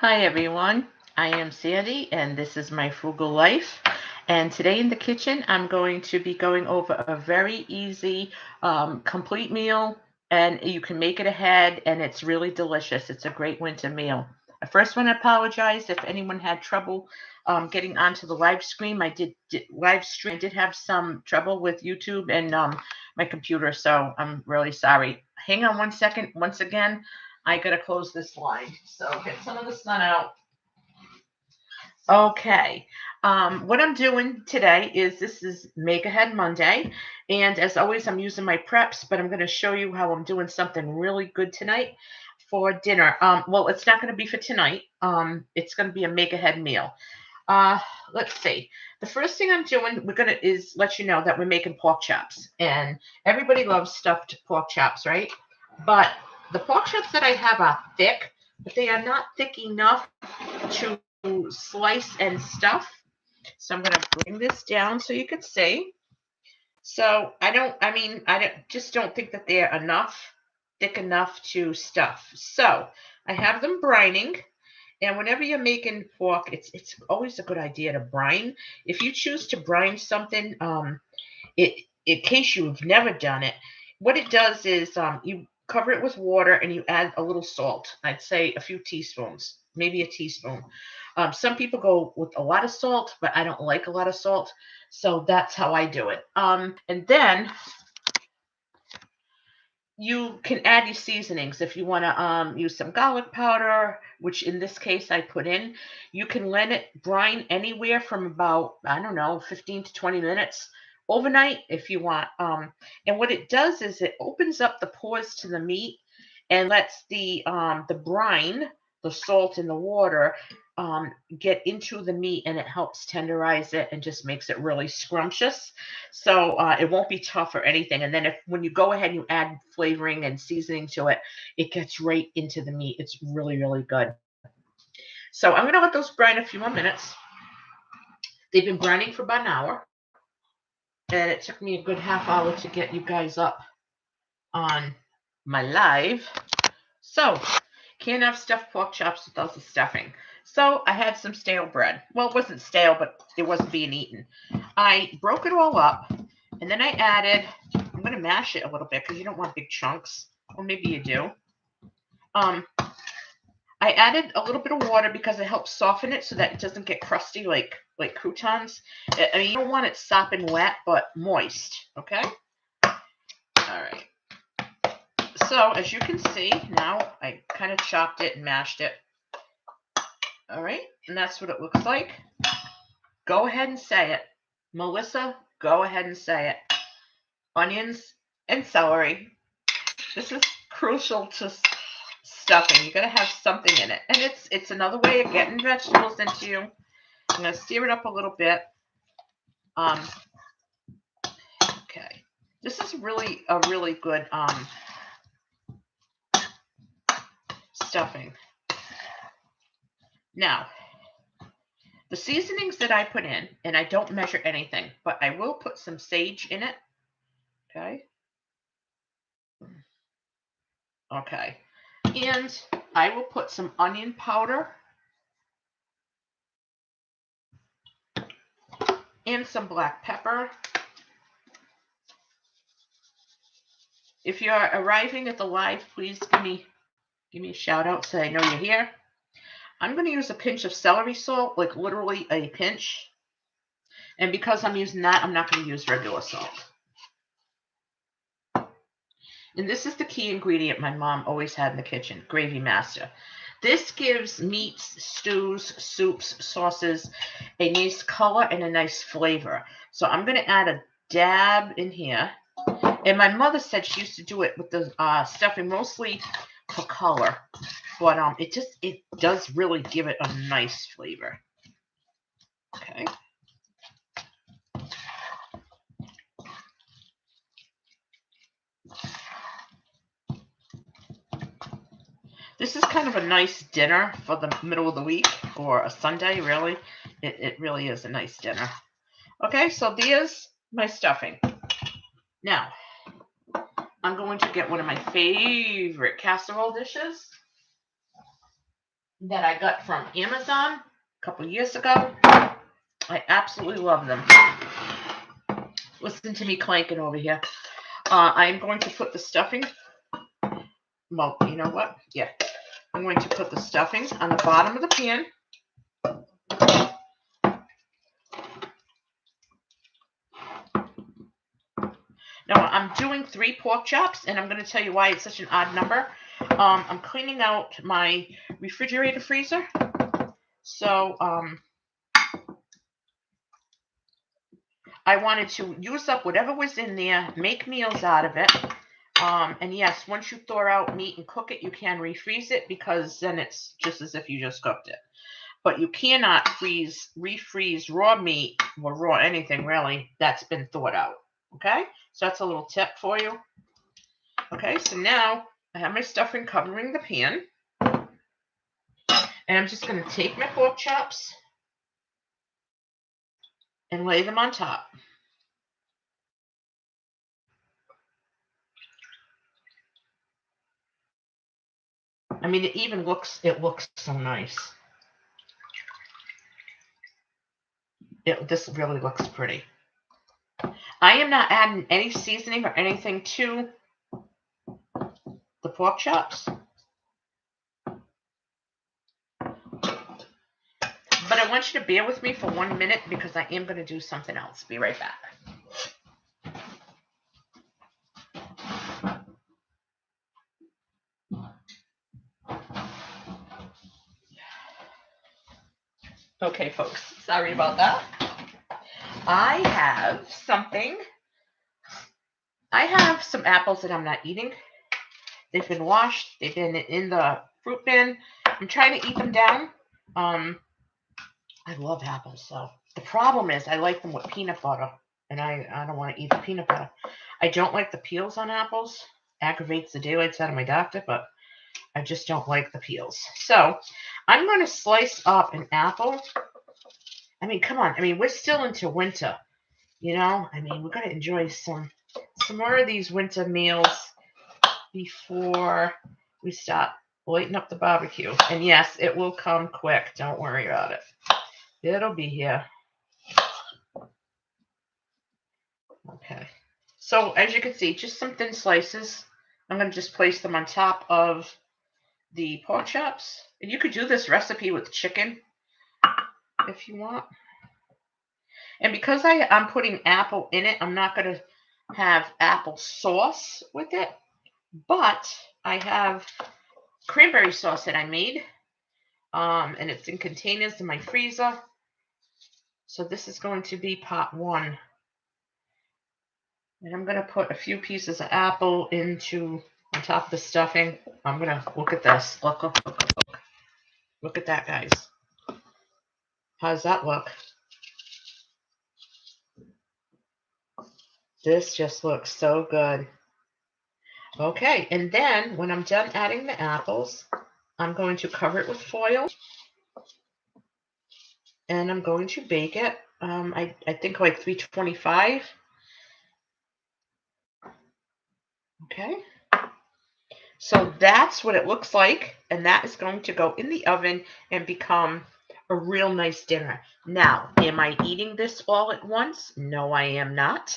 Hi everyone, I am Sandy and this is my frugal life. And today in the kitchen, I'm going to be going over a very easy, complete meal, and you can make it ahead, and it's really delicious. It's a great winter meal. I first want to apologize if anyone had trouble getting onto the live stream. Live stream. I did have some trouble with YouTube and my computer, so I'm really sorry. Hang on one second. Once again, I gotta close this line. So get some of the sun out. Okay. What I'm doing today is this is Make Ahead Monday. And as always, I'm using my preps, but I'm going to show you how I'm doing something really good tonight for dinner. Well, it's not going to be for tonight. It's going to be a Make Ahead meal. Uh, let's see. The first thing I'm doing, is let you know that we're making pork chops. And everybody loves stuffed pork chops, right? But the pork chops that I have are thick, but they are not thick enough to slice and stuff. So I'm going to bring this down so you can see. So just don't think that they're thick enough to stuff. So I have them brining. And whenever you're making pork, it's always a good idea to brine. If you choose to brine something, it in case you've never done it, what it does is you cover it with water and you add a little salt. I'd say a few teaspoons, maybe a teaspoon. Some people go with a lot of salt, but I don't like a lot of salt, so that's how I do it. And then you can add your seasonings if you want to use some garlic powder, which in this case I put in. You can let it brine anywhere from about, I don't know, 15 to 20 minutes overnight if you want. And what it does is it opens up the pores to the meat and lets the brine, the salt in the water, get into the meat, and it helps tenderize it and just makes it really scrumptious. So it won't be tough or anything. And then when you go ahead and you add flavoring and seasoning to it, it gets right into the meat. It's really, really good. So I'm going to let those brine a few more minutes. They've been brining for about an hour, and it took me a good half hour to get you guys up on my live. So can't have stuffed pork chops without the stuffing. So I had some stale bread. Well, it wasn't stale, but it wasn't being eaten. I broke it all up, and then I'm going to mash it a little bit because you don't want big chunks. Or maybe you do. Um, I added a little bit of water because it helps soften it so that it doesn't get crusty like croutons. I mean, you don't want it sopping wet, but moist, okay? All right. So as you can see, now I kind of chopped it and mashed it. All right, and that's what it looks like. Go ahead and say it. Melissa, go ahead and say it. Onions and celery. This is crucial to stuffing. You got to have something in it. And it's another way of getting vegetables into you. I'm going to sear it up a little bit. Okay. This is really a really good stuffing. Now, the seasonings that I put in, and I don't measure anything, but I will put some sage in it. Okay. Okay. And I will put some onion powder and some black pepper. If you're arriving at the live, please give me a shout out so I know you're here. I'm going to use a pinch of celery salt, like literally a pinch. And because I'm using that, I'm not going to use regular salt. And this is the key ingredient my mom always had in the kitchen, Gravy Master. This gives meats, stews, soups, sauces a nice color and a nice flavor. So I'm going to add a dab in here. And my mother said she used to do it with the stuffing mostly for color. But it does really give it a nice flavor. Okay. This is kind of a nice dinner for the middle of the week or a Sunday, really. It really is a nice dinner. Okay, so there's my stuffing. Now, I'm going to get one of my favorite casserole dishes. that I got from Amazon a couple years ago. I absolutely love them. Listen to me clanking over here. I'm going to put the stuffing. Well, you know what? Yeah. I'm going to put the stuffing on the bottom of the pan. Now, I'm doing 3 pork chops, and I'm going to tell you why it's such an odd number. I'm cleaning out my refrigerator freezer. So I wanted to use up whatever was in there, make meals out of it. And yes, once you thaw out meat and cook it, you can refreeze it because then it's just as if you just cooked it. But you cannot refreeze raw meat or raw anything really that's been thawed out. Okay, so that's a little tip for you. Okay, so now I have my stuffing covering the pan, and I'm just going to take my pork chops and lay them on top. I mean, it looks so nice. This really looks pretty. I am not adding any seasoning or anything to the pork chops. But I want you to bear with me for 1 minute because I am going to do something else. Be right back. Okay, folks, sorry about that. I have some apples that I'm not eating. They've been washed. They've been in the fruit bin. I'm trying to eat them down. I love apples, so the problem is I like them with peanut butter, and I don't want to eat the peanut butter. I don't like the peels on apples. Aggravates the daylights out of my doctor, but I just don't like the peels. So I'm going to slice up an apple. I mean, come on. I mean, we're still into winter, you know? I mean, we're going to enjoy some more of these winter meals before we start lighting up the barbecue. And yes, it will come quick. Don't worry about it. It'll be here. Okay. So as you can see, just some thin slices. I'm going to just place them on top of the pork chops. And you could do this recipe with chicken if you want. And because I'm putting apple in it, I'm not going to have apple sauce with it. But I have cranberry sauce that I made. And it's in containers in my freezer. So this is going to be part 1. And I'm going to put a few pieces of apple on top of the stuffing. I'm going to look at this. Look. Look at that, guys. How's that look? This just looks so good. Okay, and then when I'm done adding the apples, I'm going to cover it with foil. And I'm going to bake it. I think like 325. Okay. So that's what it looks like. And that is going to go in the oven and become a real nice dinner. Now, am I eating this all at once? No, I am not.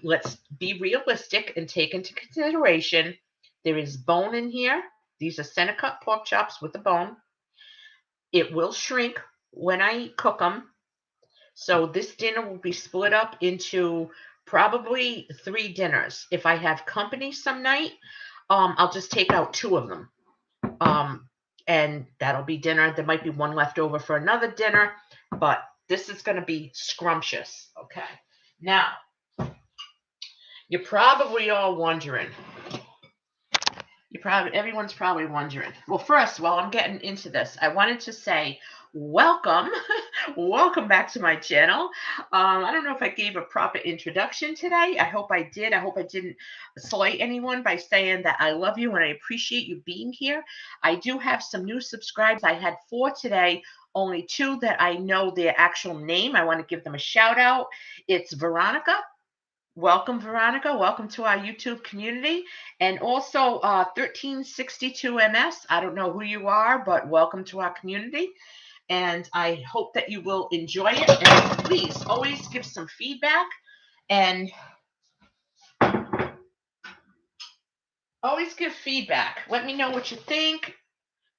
Let's be realistic and take into consideration there is bone in here. These are center cut pork chops with the bone. It will shrink when I cook them. So this dinner will be split up into probably 3 dinners. If I have company some night, I'll just take out 2 of them. And that'll be dinner. There might be one left over for another dinner, but this is going to be scrumptious. Okay. Now, you're probably all wondering. Everyone's probably wondering. Well, first, while I'm getting into this, I wanted to say welcome. Welcome back to my channel. I don't know if I gave a proper introduction today. I hope I did. I hope I didn't slight anyone by saying that I love you and I appreciate you being here. I do have some new subscribers. I had 4 today, only 2 that I know their actual name. I want to give them a shout out. It's Veronica Welcome, Veronica. Welcome to our YouTube community. And also 1362 MS. I don't know who you are, but welcome to our community. And I hope that you will enjoy it. And please always give some feedback and always give feedback. Let me know what you think.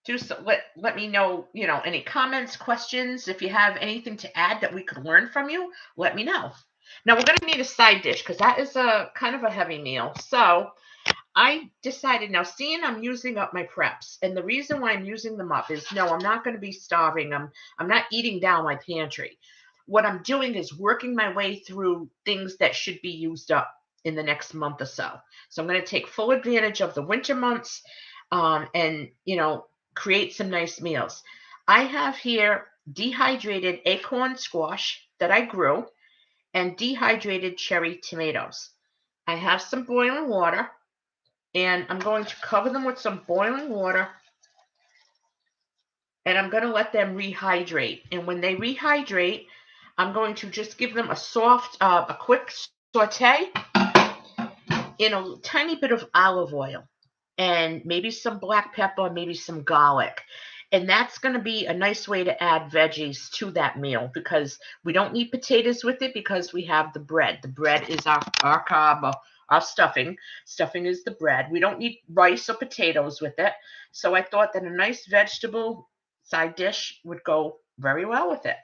Do so, let me know, any comments, questions. If you have anything to add that we could learn from you, let me know. Now we're going to need a side dish because that is a kind of a heavy meal. So I decided now, seeing I'm using up my preps, and the reason why I'm using them up is no, I'm not going to be starving. I'm not eating down my pantry. What I'm doing is working my way through things that should be used up in the next month or so. So I'm going to take full advantage of the winter months, and create some nice meals. I have here dehydrated acorn squash that I grew and dehydrated cherry tomatoes. I have some boiling water and I'm going to cover them with some boiling water and I'm going to let them rehydrate. And when they rehydrate, I'm going to just give them a quick saute in a tiny bit of olive oil and maybe some black pepper, maybe some garlic. And that's going to be a nice way to add veggies to that meal because we don't need potatoes with it because we have the bread. The bread is our carb, our stuffing. Stuffing is the bread. We don't need rice or potatoes with it. So I thought that a nice vegetable side dish would go very well with it.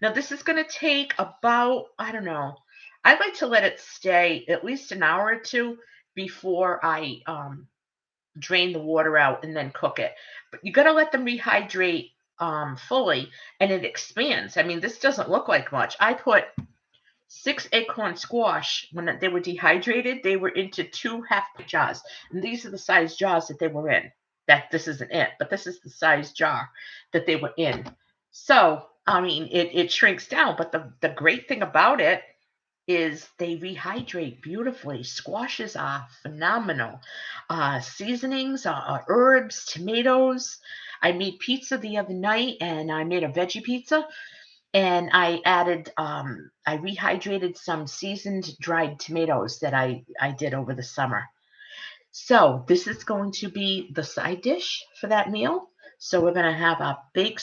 Now, this is going to take about, I don't know, I like to let it stay at least an hour or two before I drain the water out and then cook it. But you got to let them rehydrate fully and it expands. I mean, this doesn't look like much. I put 6 acorn squash when they were dehydrated. They were into 2 half jars, and these are the size jars that they were in. That this isn't it, but this is the size jar that they were in. So I mean, it shrinks down. But the great thing about it is they rehydrate beautifully. Squashes are phenomenal. Seasonings, herbs, tomatoes. I made pizza the other night and I made a veggie pizza and I rehydrated some seasoned dried tomatoes that I did over the summer. So this is going to be the side dish for that meal. So we're going to have a big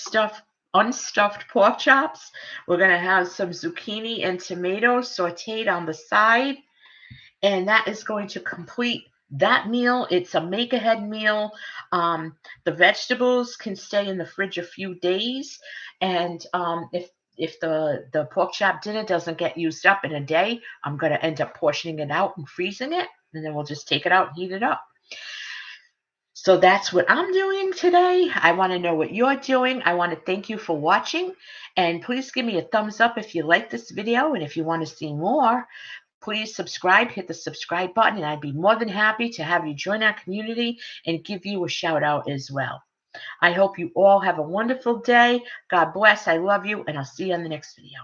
unstuffed pork chops. We're going to have some zucchini and tomatoes sauteed on the side. And that is going to complete that meal. It's a make ahead meal. The vegetables can stay in the fridge a few days. And if the pork chop dinner doesn't get used up in a day, I'm going to end up portioning it out and freezing it. And then we'll just take it out and heat it up. So that's what I'm doing today. I want to know what you're doing. I want to thank you for watching. And please give me a thumbs up if you like this video. And if you want to see more, please subscribe, hit the subscribe button. And I'd be more than happy to have you join our community and give you a shout out as well. I hope you all have a wonderful day. God bless. I love you. And I'll see you on the next video.